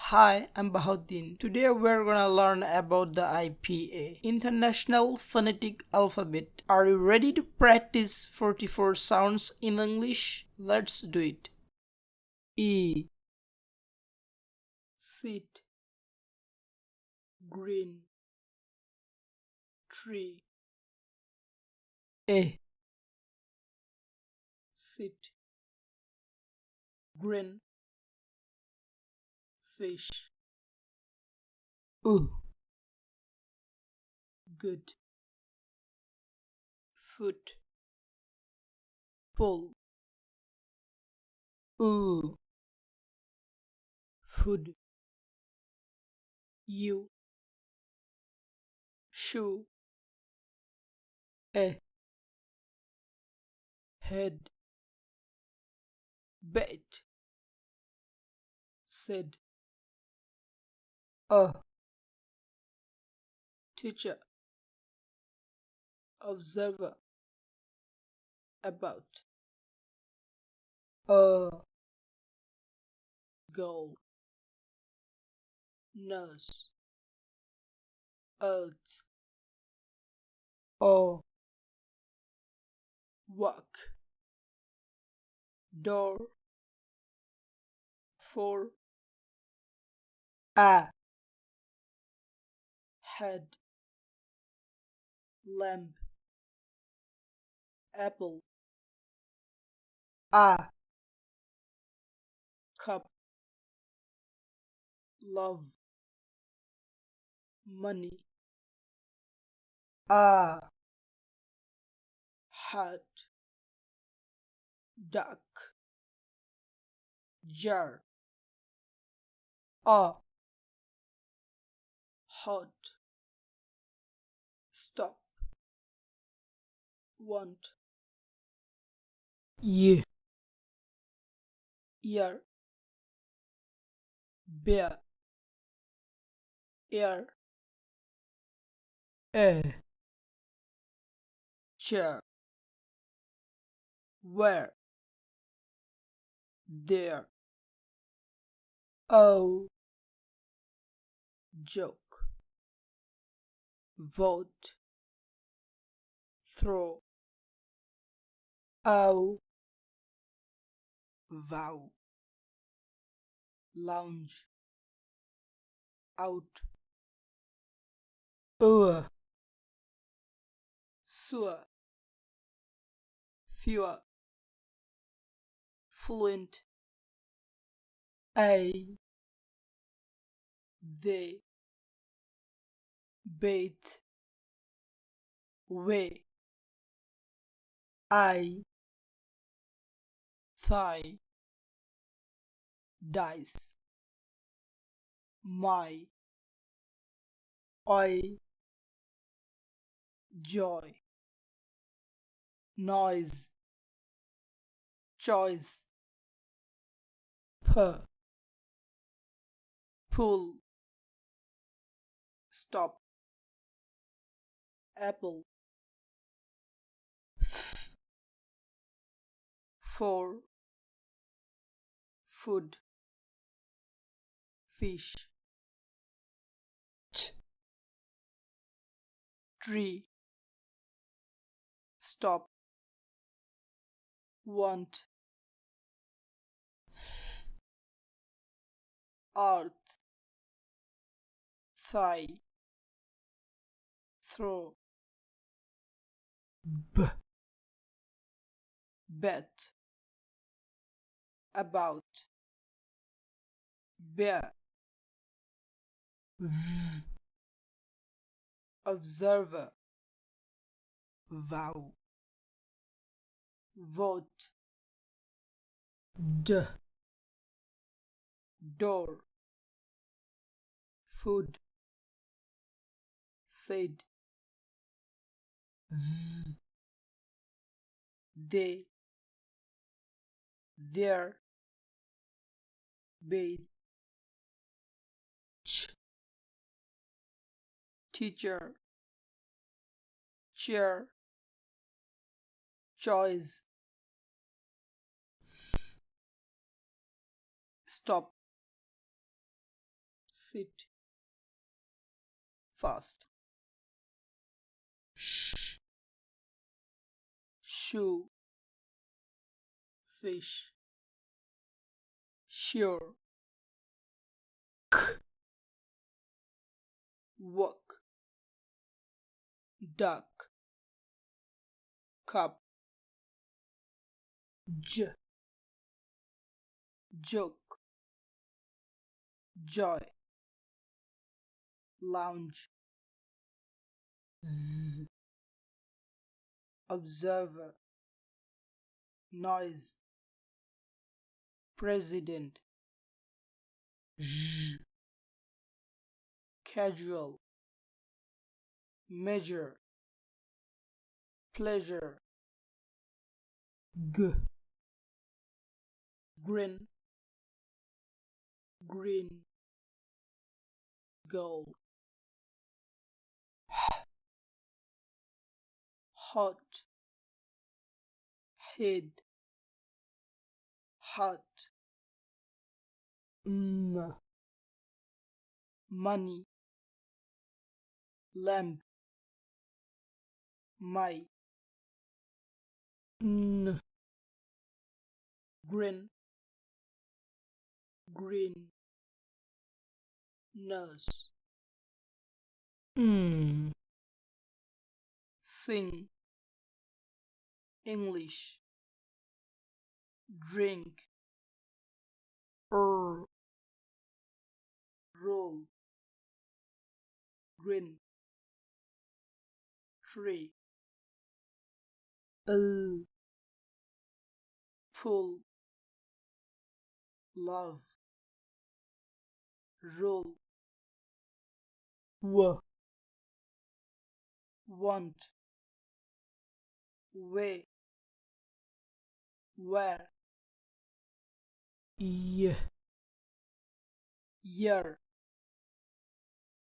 Hi, I'm Bahauddin. Today we're gonna learn about the IPA, International Phonetic Alphabet. Are you ready to practice 44 sounds in English? Let's do it. E, sit, green, tree. A, sit, green, fish. U, good, foot, pull. U, food. U, shoe. A, head, bed, said. A, teacher, observer, about. A, girl, nurse, earth. O, walk, door, for. A, head, lamp, apple. A, cup, love, money. A, hat, duck, jar. A, hot, stop, want. Ye, ear, bear, air. A, chair, where, there. O, joke, vote, throw. O, vow, lounge, out. Sewer, fewer, fluent. A, they, bait, way. I, thigh, dice. My, I, joy, noise, choice. Per, pull, stop. Apple, for, food, fish. Tree, stop, want. Earth, thigh, throw. Bet, about. Bear, observer, vow. Vote, door, food, said. They, their, bait. Teacher, chair, choice. Stop, sit, fast, sh, shoe, fish, sure, k, walk, duck, cup, j, joke, joy, lounge, z, observer, noise, president, j, casual, measure, pleasure, g, grin, green, gold, hot, head, hot, money, lamp, my, grin, green, nurse, sing, English, drink, roll, grin, tree, pull, love, roll, want, way, where, year,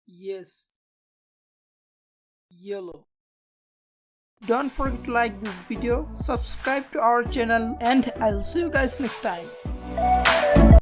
yes, yellow. Don't forget to like this video, subscribe to our channel, and I'll see you guys next time.